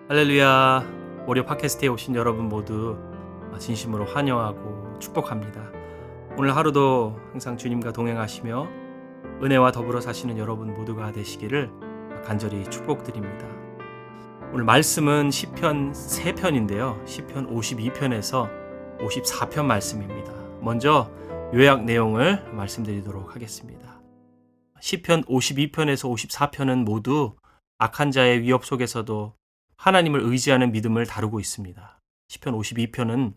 할렐루야. 월요 팟캐스트에 오신 여러분 모두 진심으로 환영하고 축복합니다. 오늘 하루도 항상 주님과 동행하시며 은혜와 더불어 사시는 여러분 모두가 되시기를 간절히 축복드립니다. 오늘 말씀은 시편 3편인데요. 시편 52편에서 54편 말씀입니다. 먼저 요약 내용을 말씀드리도록 하겠습니다. 시편 52편에서 54편은 모두 악한 자의 위협 속에서도 하나님을 의지하는 믿음을 다루고 있습니다. 시편 52편은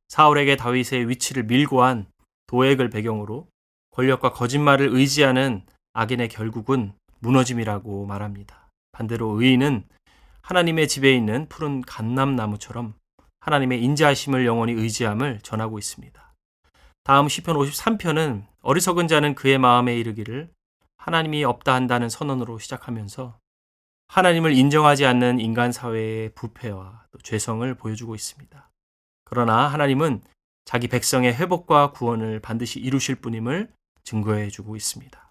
사울에게 다윗의 위치를 밀고한 도액을 배경으로 권력과 거짓말을 의지하는 악인의 결국은 무너짐이라고 말합니다. 반대로 의인은 하나님의 집에 있는 푸른 감람나무처럼 하나님의 인자하심을 영원히 의지함을 전하고 있습니다. 다음 시편 53편은 어리석은 자는 그의 마음에 이르기를 하나님이 없다 한다는 선언으로 시작하면서 하나님을 인정하지 않는 인간 사회의 부패와 또 죄성을 보여주고 있습니다. 그러나 하나님은 자기 백성의 회복과 구원을 반드시 이루실 분임을 증거해주고 있습니다.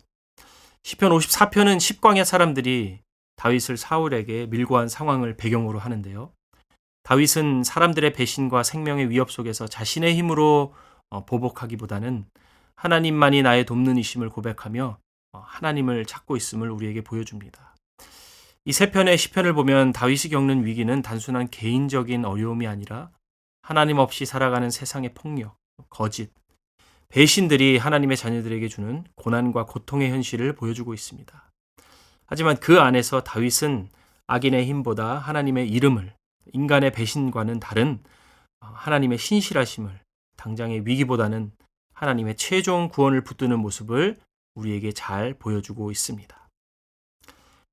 시편 54편은 십광야 사람들이 다윗을 사울에게 밀고한 상황을 배경으로 하는데요. 다윗은 사람들의 배신과 생명의 위협 속에서 자신의 힘으로 보복하기보다는 하나님만이 나의 돕는 이심을 고백하며 하나님을 찾고 있음을 우리에게 보여줍니다. 이 세 편의 시편을 보면 다윗이 겪는 위기는 단순한 개인적인 어려움이 아니라 하나님 없이 살아가는 세상의 폭력, 거짓, 배신들이 하나님의 자녀들에게 주는 고난과 고통의 현실을 보여주고 있습니다. 하지만 그 안에서 다윗은 악인의 힘보다 하나님의 이름을, 인간의 배신과는 다른 하나님의 신실하심을, 당장의 위기보다는 하나님의 최종 구원을 붙드는 모습을 우리에게 잘 보여주고 있습니다.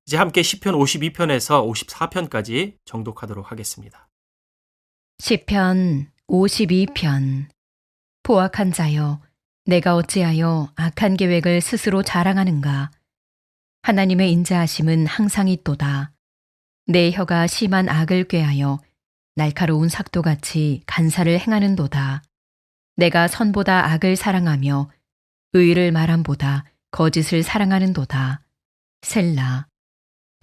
이제 함께 시편 52편에서 54편까지 정독하도록 하겠습니다. 시편 52편. 포악한 자여, 내가 어찌하여 악한 계획을 스스로 자랑하는가? 하나님의 인자하심은 항상 있도다. 내 혀가 심한 악을 꾀하여 날카로운 삭도같이 간사를 행하는도다. 내가 선보다 악을 사랑하며 의를 말함보다 거짓을 사랑하는도다. 셀라.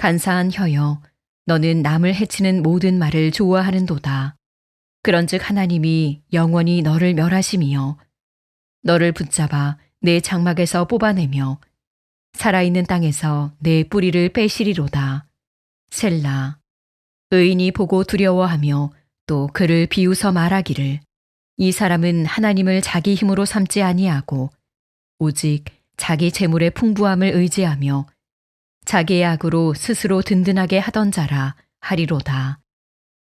간사한 혀여, 너는 남을 해치는 모든 말을 좋아하는도다. 그런즉 하나님이 영원히 너를 멸하심이여 너를 붙잡아 내 장막에서 뽑아내며 살아있는 땅에서 내 뿌리를 빼시리로다. 셀라. 의인이 보고 두려워하며 또 그를 비웃어 말하기를 이 사람은 하나님을 자기 힘으로 삼지 아니하고 오직 자기 재물의 풍부함을 의지하며 자기의 악으로 스스로 든든하게 하던 자라 하리로다.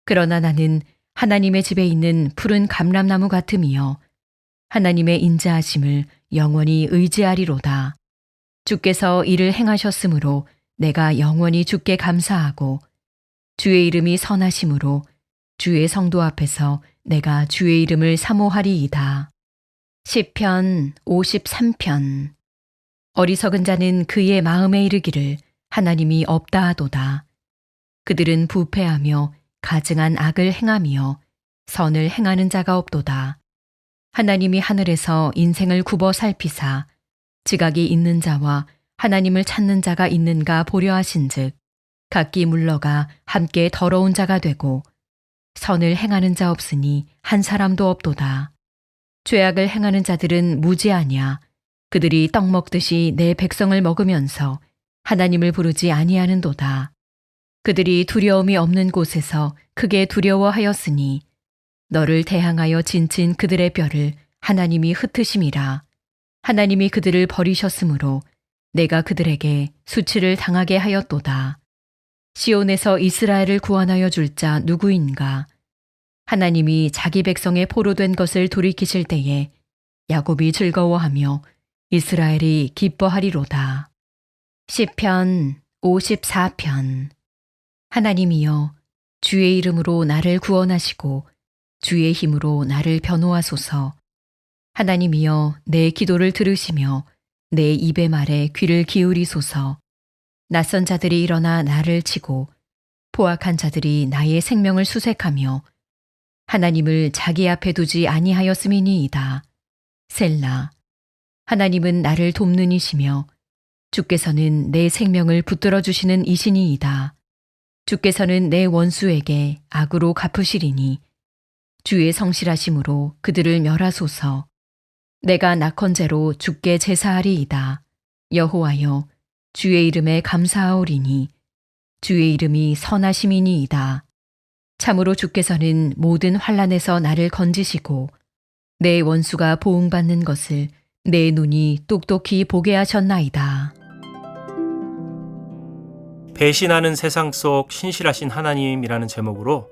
그러나 나는 하나님의 집에 있는 푸른 감람나무 같음이여 하나님의 인자하심을 영원히 의지하리로다. 주께서 이를 행하셨으므로 내가 영원히 주께 감사하고 주의 이름이 선하심으로 주의 성도 앞에서 내가 주의 이름을 사모하리이다. 시편 53편. 어리석은 자는 그의 마음에 이르기를 하나님이 없다 하도다. 그들은 부패하며 가증한 악을 행하며 선을 행하는 자가 없도다. 하나님이 하늘에서 인생을 굽어 살피사 지각이 있는 자와 하나님을 찾는 자가 있는가 보려 하신즉 각기 물러가 함께 더러운 자가 되고 선을 행하는 자 없으니 한 사람도 없도다. 죄악을 행하는 자들은 무지하냐. 그들이 떡 먹듯이 내 백성을 먹으면서 하나님을 부르지 아니하는도다. 그들이 두려움이 없는 곳에서 크게 두려워하였으니 너를 대항하여 진친 그들의 뼈를 하나님이 흩으심이라. 하나님이 그들을 버리셨으므로 내가 그들에게 수치를 당하게 하였도다. 시온에서 이스라엘을 구원하여 줄 자 누구인가? 하나님이 자기 백성의 포로된 것을 돌이키실 때에 야곱이 즐거워하며 이스라엘이 기뻐하리로다. 시편 54편. 하나님이여, 주의 이름으로 나를 구원하시고 주의 힘으로 나를 변호하소서. 하나님이여, 내 기도를 들으시며 내 입의 말에 귀를 기울이소서. 낯선 자들이 일어나 나를 치고 포악한 자들이 나의 생명을 수색하며 하나님을 자기 앞에 두지 아니하였음이니이다. 셀라. 하나님은 나를 돕는 이시며 주께서는 내 생명을 붙들어 주시는 이시니이다. 주께서는 내 원수에게 악으로 갚으시리니 주의 성실하심으로 그들을 멸하소서. 내가 낙헌제로 주께 제사하리이다. 여호와여, 주의 이름에 감사하오리니 주의 이름이 선하심이니이다. 참으로 주께서는 모든 환난에서 나를 건지시고 내 원수가 보응받는 것을 내 눈이 똑똑히 보게 하셨나이다. 배신하는 세상 속 신실하신 하나님이라는 제목으로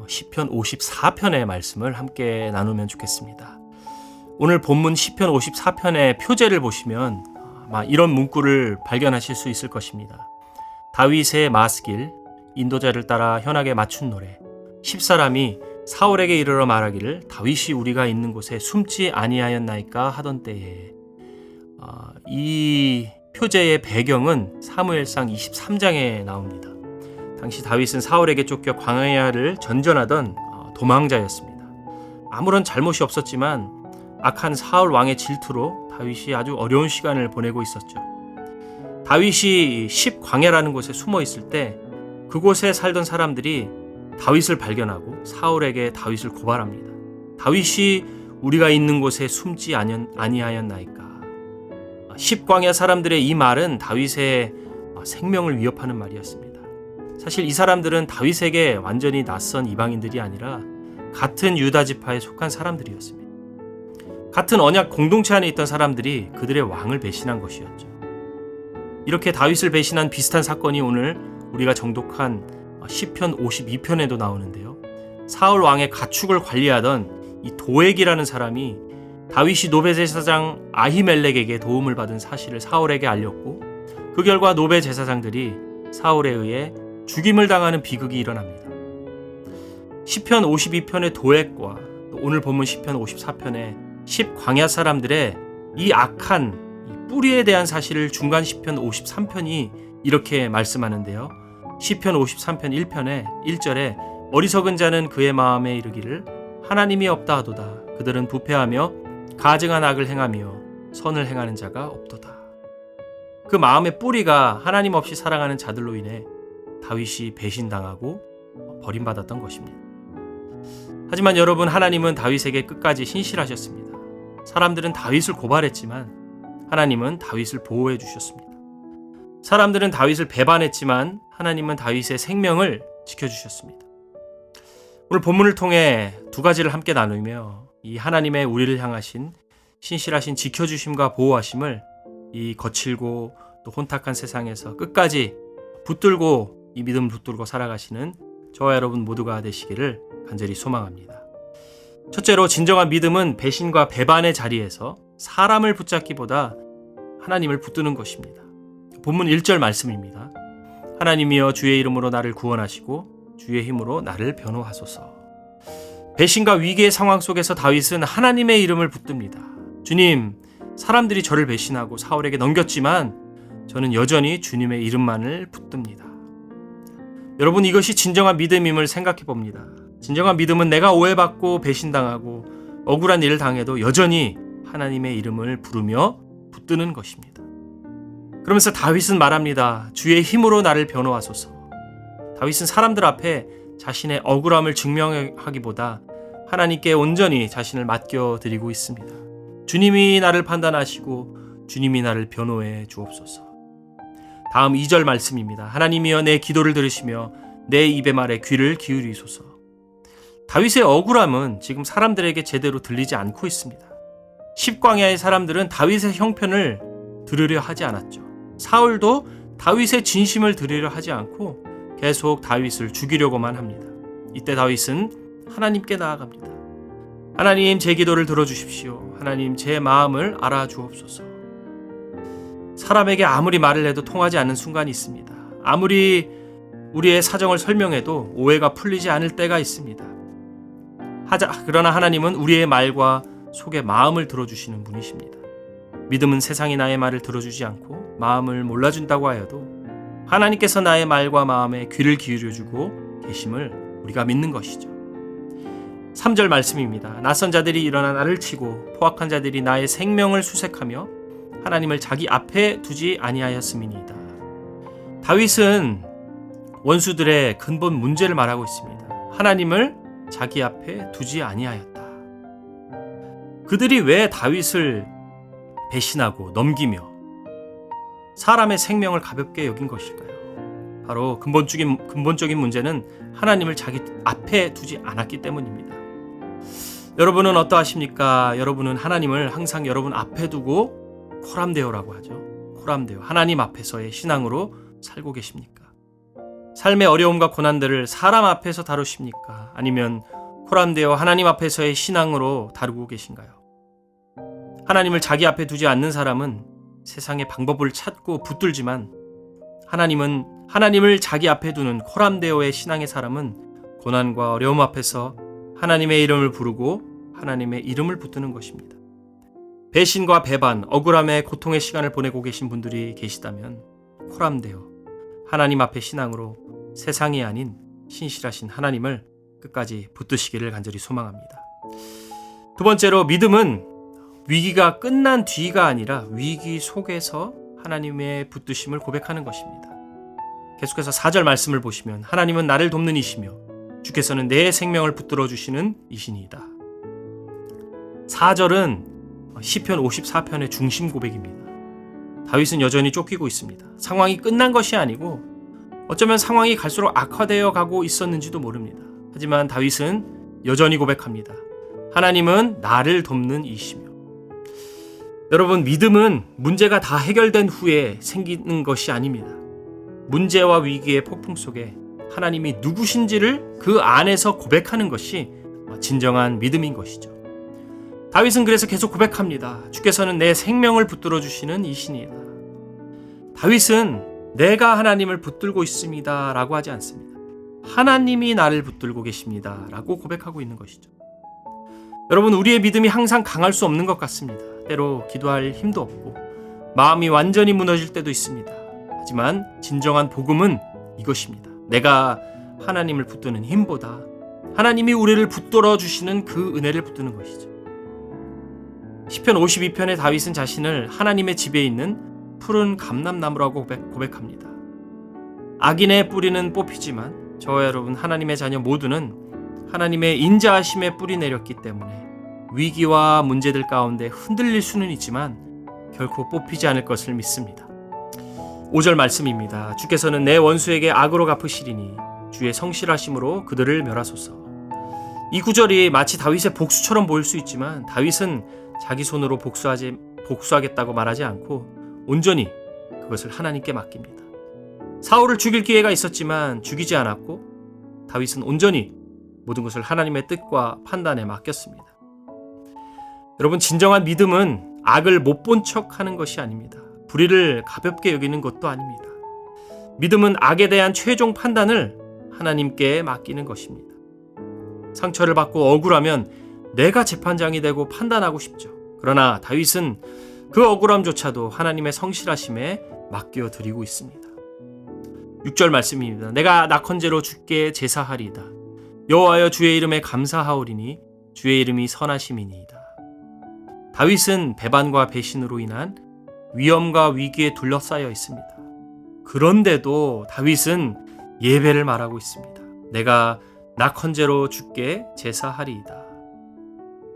시편 54편의 말씀을 함께 나누면 좋겠습니다. 오늘 본문 시편 54편의 표제를 보시면 아마 이런 문구를 발견하실 수 있을 것입니다. 다윗의 마스길, 인도자를 따라 현악에 맞춘 노래, 10사람이 사울에게 이르러 말하기를 다윗이 우리가 있는 곳에 숨지 아니하였나이까 하던 때에, 이 표제의 배경은 사무엘상 23장에 나옵니다. 당시 다윗은 사울에게 쫓겨 광야를 전전하던 도망자였습니다. 아무런 잘못이 없었지만 악한 사울 왕의 질투로 다윗이 아주 어려운 시간을 보내고 있었죠. 다윗이 10광야라는 곳에 숨어 있을 때 그곳에 살던 사람들이 다윗을 발견하고 사울에게 다윗을 고발합니다. 다윗이 우리가 있는 곳에 숨지 아니하였나이까. 10광야 사람들의 이 말은 다윗의 생명을 위협하는 말이었습니다. 사실 이 사람들은 다윗에게 완전히 낯선 이방인들이 아니라 같은 유다 지파에 속한 사람들이었습니다. 같은 언약 공동체 안에 있던 사람들이 그들의 왕을 배신한 것이었죠. 이렇게 다윗을 배신한 비슷한 사건이 오늘 우리가 정독한 시편 52편에도 나오는데요. 사울 왕의 가축을 관리하던 이 도액이라는 사람이 다윗이 노베제사장 아히멜렉에게 도움을 받은 사실을 사울에게 알렸고, 그 결과 노베 제사장들이 사울에 의해 죽임을 당하는 비극이 일어납니다. 시편 52편의 도액과 오늘 본문 시편 54편의 10광야 사람들의 이 악한 뿌리에 대한 사실을 중간 시편 53편이 이렇게 말씀하는데요. 시편 53편 1편에 1절에 어리석은 자는 그의 마음에 이르기를 하나님이 없다 하도다. 그들은 부패하며 가증한 악을 행하며 선을 행하는 자가 없도다. 그 마음의 뿌리가 하나님 없이 살아가는 자들로 인해 다윗이 배신당하고 버림받았던 것입니다. 하지만 여러분, 하나님은 다윗에게 끝까지 신실하셨습니다. 사람들은 다윗을 고발했지만 하나님은 다윗을 보호해 주셨습니다. 사람들은 다윗을 배반했지만 하나님은 다윗의 생명을 지켜주셨습니다. 오늘 본문을 통해 두 가지를 함께 나누며 이 하나님의 우리를 향하신 신실하신 지켜주심과 보호하심을 이 거칠고 또 혼탁한 세상에서 끝까지 붙들고 이 믿음을 붙들고 살아가시는 저와 여러분 모두가 되시기를 간절히 소망합니다. 첫째로, 진정한 믿음은 배신과 배반의 자리에서 사람을 붙잡기보다 하나님을 붙드는 것입니다. 본문 1절 말씀입니다. 하나님이여 주의 이름으로 나를 구원하시고 주의 힘으로 나를 변호하소서. 배신과 위기의 상황 속에서 다윗은 하나님의 이름을 붙듭니다. 주님, 사람들이 저를 배신하고 사울에게 넘겼지만 저는 여전히 주님의 이름만을 붙듭니다. 여러분, 이것이 진정한 믿음임을 생각해 봅니다. 진정한 믿음은 내가 오해받고 배신당하고 억울한 일을 당해도 여전히 하나님의 이름을 부르며 붙드는 것입니다. 그러면서 다윗은 말합니다. 주의 힘으로 나를 변호하소서. 다윗은 사람들 앞에 자신의 억울함을 증명하기보다 하나님께 온전히 자신을 맡겨드리고 있습니다. 주님이 나를 판단하시고 주님이 나를 변호해 주옵소서. 다음 2절 말씀입니다. 하나님이여 내 기도를 들으시며 내 입의 말에 귀를 기울이소서. 다윗의 억울함은 지금 사람들에게 제대로 들리지 않고 있습니다. 10광야의 사람들은 다윗의 형편을 들으려 하지 않았죠. 사울도 다윗의 진심을 들으려 하지 않고 계속 다윗을 죽이려고만 합니다. 이때 다윗은 하나님께 나아갑니다. 하나님, 제 기도를 들어주십시오. 하나님, 제 마음을 알아주옵소서. 사람에게 아무리 말을 해도 통하지 않는 순간이 있습니다. 아무리 우리의 사정을 설명해도 오해가 풀리지 않을 때가 있습니다. 그러나 하나님은 우리의 말과 속의 마음을 들어주시는 분이십니다. 믿음은 세상이 나의 말을 들어주지 않고 마음을 몰라준다고 하여도 하나님께서 나의 말과 마음에 귀를 기울여주고 계심을 우리가 믿는 것이죠. 3절 말씀입니다. 낯선 자들이 일어나 나를 치고 포악한 자들이 나의 생명을 수색하며 하나님을 자기 앞에 두지 아니하였음이니이다. 다윗은 원수들의 근본 문제를 말하고 있습니다. 하나님을 자기 앞에 두지 아니하였다. 그들이 왜 다윗을 배신하고 넘기며 사람의 생명을 가볍게 여긴 것일까요? 바로 근본적인 문제는 하나님을 자기 앞에 두지 않았기 때문입니다. 여러분은 어떠하십니까? 여러분은 하나님을 항상 여러분 앞에 두고 코람데오라고 하죠. 코람데오, 하나님 앞에서의 신앙으로 살고 계십니까? 삶의 어려움과 고난들을 사람 앞에서 다루십니까? 아니면 코람데오 하나님 앞에서의 신앙으로 다루고 계신가요? 하나님을 자기 앞에 두지 않는 사람은 세상의 방법을 찾고 붙들지만 하나님을 자기 앞에 두는 코람데오의 신앙의 사람은 고난과 어려움 앞에서 하나님의 이름을 부르고 하나님의 이름을 붙드는 것입니다. 배신과 배반, 억울함의 고통의 시간을 보내고 계신 분들이 계시다면 코람데오, 하나님 앞의 신앙으로 세상이 아닌 신실하신 하나님을 끝까지 붙드시기를 간절히 소망합니다. 두 번째로 믿음은 위기가 끝난 뒤가 아니라 위기 속에서 하나님의 붙드심을 고백하는 것입니다. 계속해서 4절 말씀을 보시면 하나님은 나를 돕는 이시며 주께서는 내 생명을 붙들어 주시는 이시니이다. 4절은 시편 54편의 중심 고백입니다. 다윗은 여전히 쫓기고 있습니다. 상황이 끝난 것이 아니고 어쩌면 상황이 갈수록 악화되어 가고 있었는지도 모릅니다. 하지만 다윗은 여전히 고백합니다. 하나님은 나를 돕는 이시며. 여러분, 믿음은 문제가 다 해결된 후에 생기는 것이 아닙니다. 문제와 위기의 폭풍 속에 하나님이 누구신지를 그 안에서 고백하는 것이 진정한 믿음인 것이죠. 다윗은 그래서 계속 고백합니다. 주께서는 내 생명을 붙들어 주시는 이신이다. 다윗은 내가 하나님을 붙들고 있습니다 라고 하지 않습니다. 하나님이 나를 붙들고 계십니다 라고 고백하고 있는 것이죠. 여러분, 우리의 믿음이 항상 강할 수 없는 것 같습니다. 때로 기도할 힘도 없고 마음이 완전히 무너질 때도 있습니다. 하지만 진정한 복음은 이것입니다. 내가 하나님을 붙드는 힘보다 하나님이 우리를 붙들어 주시는 그 은혜를 붙드는 것이죠. 시편 52편의 다윗은 자신을 하나님의 집에 있는 푸른 감람나무라고 고백합니다. 악인의 뿌리는 뽑히지만 저와 여러분 하나님의 자녀 모두는 하나님의 인자하심의 뿌리 내렸기 때문에 위기와 문제들 가운데 흔들릴 수는 있지만 결코 뽑히지 않을 것을 믿습니다. 5절 말씀입니다. 주께서는 내 원수에게 악으로 갚으시리니 주의 성실하심으로 그들을 멸하소서. 이 구절이 마치 다윗의 복수처럼 보일 수 있지만 다윗은 자기 손으로 복수하겠다고 말하지 않고 온전히 그것을 하나님께 맡깁니다. 사울을 죽일 기회가 있었지만 죽이지 않았고 다윗은 온전히 모든 것을 하나님의 뜻과 판단에 맡겼습니다. 여러분, 진정한 믿음은 악을 못 본 척하는 것이 아닙니다. 불의를 가볍게 여기는 것도 아닙니다. 믿음은 악에 대한 최종 판단을 하나님께 맡기는 것입니다. 상처를 받고 억울하면 내가 재판장이 되고 판단하고 싶죠. 그러나 다윗은 그 억울함조차도 하나님의 성실하심에 맡겨드리고 있습니다. 6절 말씀입니다. 내가 낙헌제로 주께 제사하리이다. 여호와여 주의 이름에 감사하오리니 주의 이름이 선하심이니이다. 다윗은 배반과 배신으로 인한 위험과 위기에 둘러싸여 있습니다. 그런데도 다윗은 예배를 말하고 있습니다. 내가 낙헌제로 주께 제사하리이다.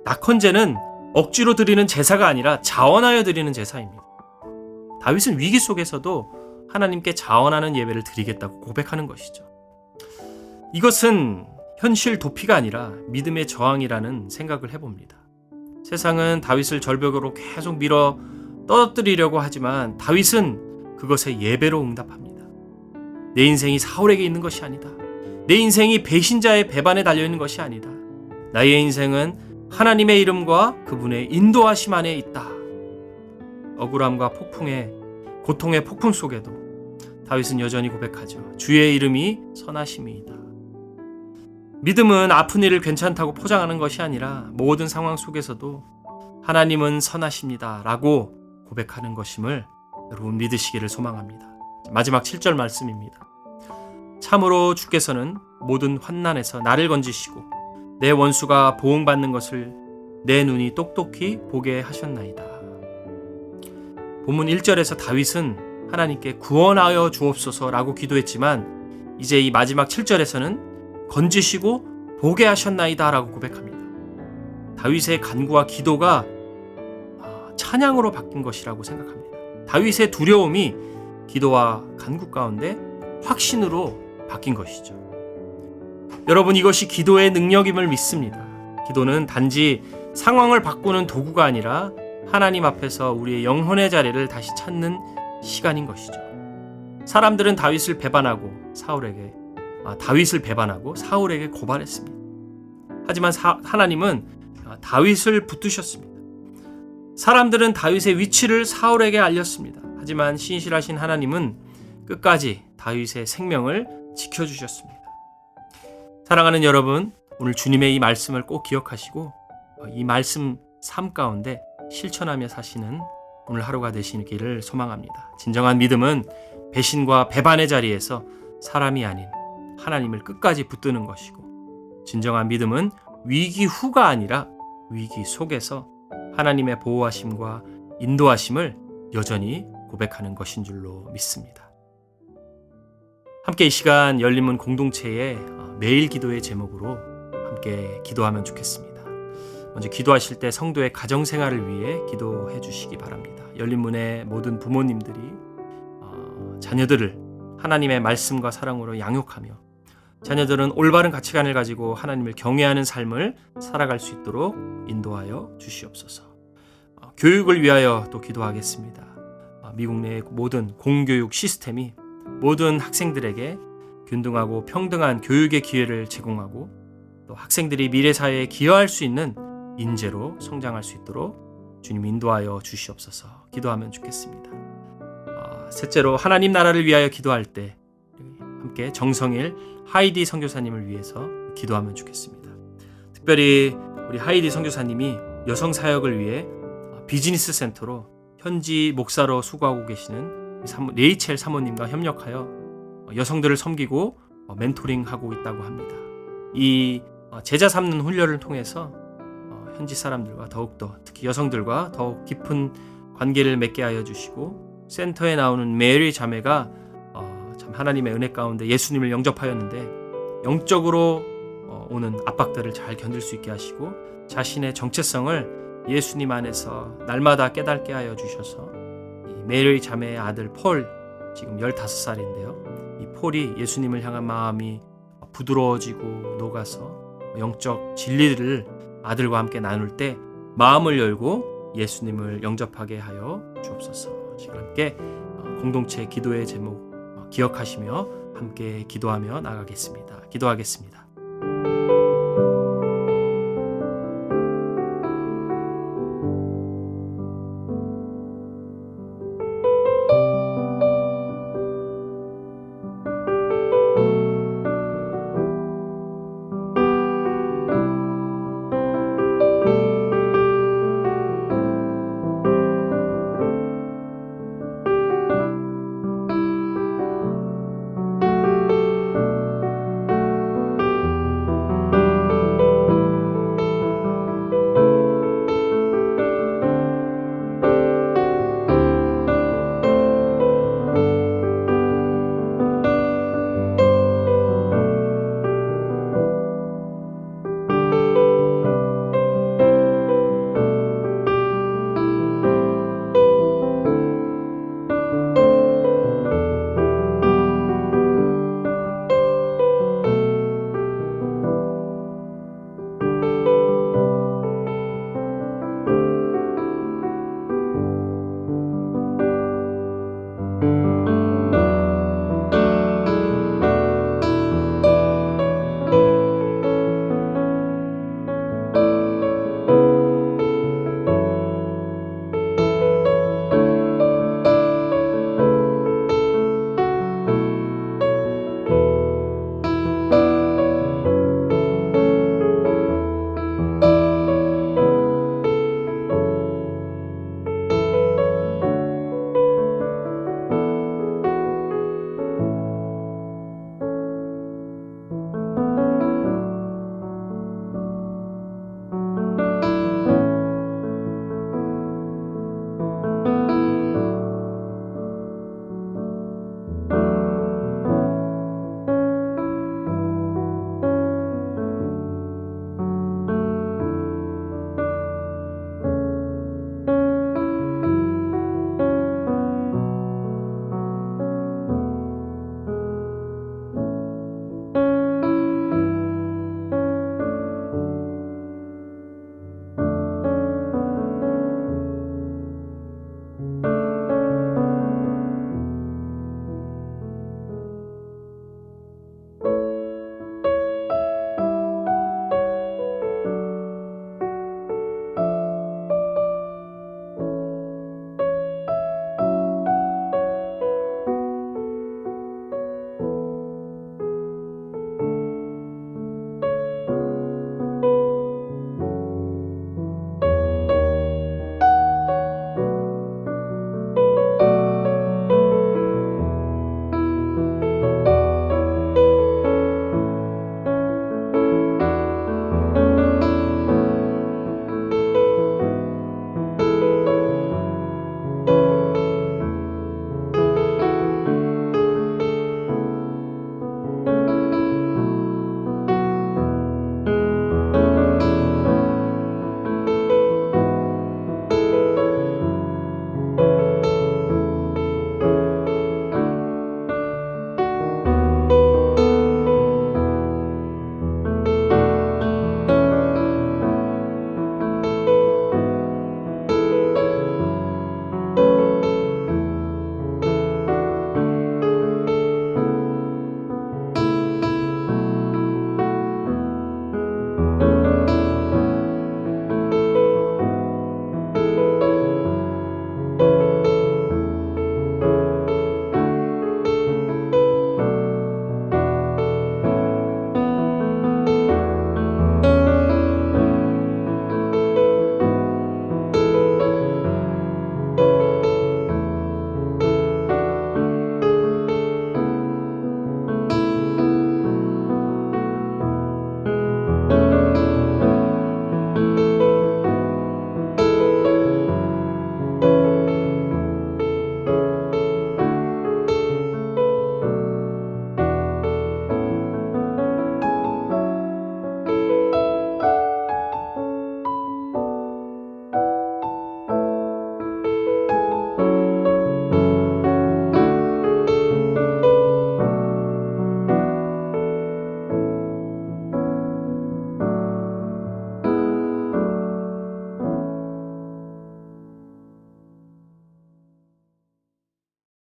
낙헌제는 억지로 드리는 제사가 아니라 자원하여 드리는 제사입니다. 다윗은 위기 속에서도 하나님께 자원하는 예배를 드리겠다고 고백하는 것이죠. 이것은 현실 도피가 아니라 믿음의 저항이라는 생각을 해봅니다. 세상은 다윗을 절벽으로 계속 밀어 떨어뜨리려고 하지만 다윗은 그것에 예배로 응답합니다. 내 인생이 사울에게 있는 것이 아니다. 내 인생이 배신자의 배반에 달려있는 것이 아니다. 나의 인생은 하나님의 이름과 그분의 인도하심 안에 있다. 억울함과 고통의 폭풍 속에도 다윗은 여전히 고백하죠. 주의 이름이 선하심이이다. 믿음은 아픈 일을 괜찮다고 포장하는 것이 아니라 모든 상황 속에서도 하나님은 선하십니다 라고 고백하는 것임을 여러분 믿으시기를 소망합니다. 마지막 7절 말씀입니다. 참으로 주께서는 모든 환난에서 나를 건지시고 내 원수가 보응받는 것을 내 눈이 똑똑히 보게 하셨나이다. 본문 1절에서 다윗은 하나님께 구원하여 주옵소서라고 기도했지만 이제 이 마지막 7절에서는 건지시고 보게 하셨나이다 라고 고백합니다. 다윗의 간구와 기도가 찬양으로 바뀐 것이라고 생각합니다. 다윗의 두려움이 기도와 간구 가운데 확신으로 바뀐 것이죠. 여러분, 이것이 기도의 능력임을 믿습니다. 기도는 단지 상황을 바꾸는 도구가 아니라 하나님 앞에서 우리의 영혼의 자리를 다시 찾는 시간인 것이죠. 사람들은 다윗을 배반하고 사울에게 고발했습니다. 하지만 하나님은 다윗을 붙드셨습니다. 사람들은 다윗의 위치를 사울에게 알렸습니다. 하지만 신실하신 하나님은 끝까지 다윗의 생명을 지켜주셨습니다. 사랑하는 여러분, 오늘 주님의 이 말씀을 꼭 기억하시고 이 말씀 삶 가운데 실천하며 사시는 오늘 하루가 되시기를 소망합니다. 진정한 믿음은 배신과 배반의 자리에서 사람이 아닌 하나님을 끝까지 붙드는 것이고, 진정한 믿음은 위기 후가 아니라 위기 속에서 하나님의 보호하심과 인도하심을 여전히 고백하는 것인 줄로 믿습니다. 함께 이 시간 열린문 공동체의 매일 기도의 제목으로 함께 기도하면 좋겠습니다. 먼저 기도하실 때 성도의 가정생활을 위해 기도해 주시기 바랍니다. 열린문의 모든 부모님들이 자녀들을 하나님의 말씀과 사랑으로 양육하며 자녀들은 올바른 가치관을 가지고 하나님을 경외하는 삶을 살아갈 수 있도록 인도하여 주시옵소서. 교육을 위하여 또 기도하겠습니다. 미국 내 모든 공교육 시스템이 모든 학생들에게 균등하고 평등한 교육의 기회를 제공하고 또 학생들이 미래 사회에 기여할 수 있는 인재로 성장할 수 있도록 주님 인도하여 주시옵소서. 기도하면 좋겠습니다. 셋째로 하나님 나라를 위하여 기도할 때 함께 정성일 하이디 선교사님을 위해서 기도하면 좋겠습니다. 특별히 우리 하이디 선교사님이 여성 사역을 위해 비즈니스 센터로 현지 목사로 수고하고 계시는 레이첼 사모님과 협력하여 여성들을 섬기고 멘토링하고 있다고 합니다. 이 제자 삼는 훈련을 통해서 현지 사람들과 더욱더, 특히 여성들과 더욱 깊은 관계를 맺게 하여 주시고, 센터에 나오는 메리 자매가 참 하나님의 은혜 가운데 예수님을 영접하였는데 영적으로 오는 압박들을 잘 견딜 수 있게 하시고 자신의 정체성을 예수님 안에서 날마다 깨닫게 하여 주셔서 이 메리 자매의 아들 폴, 지금 15살인데요. 이 폴이 예수님을 향한 마음이 부드러워지고 녹아서 영적 진리를 아들과 함께 나눌 때 마음을 열고 예수님을 영접하게 하여 주옵소서. 지금 함께 공동체 기도의 제목 기억하시며 함께 기도하며 나가겠습니다. 기도하겠습니다.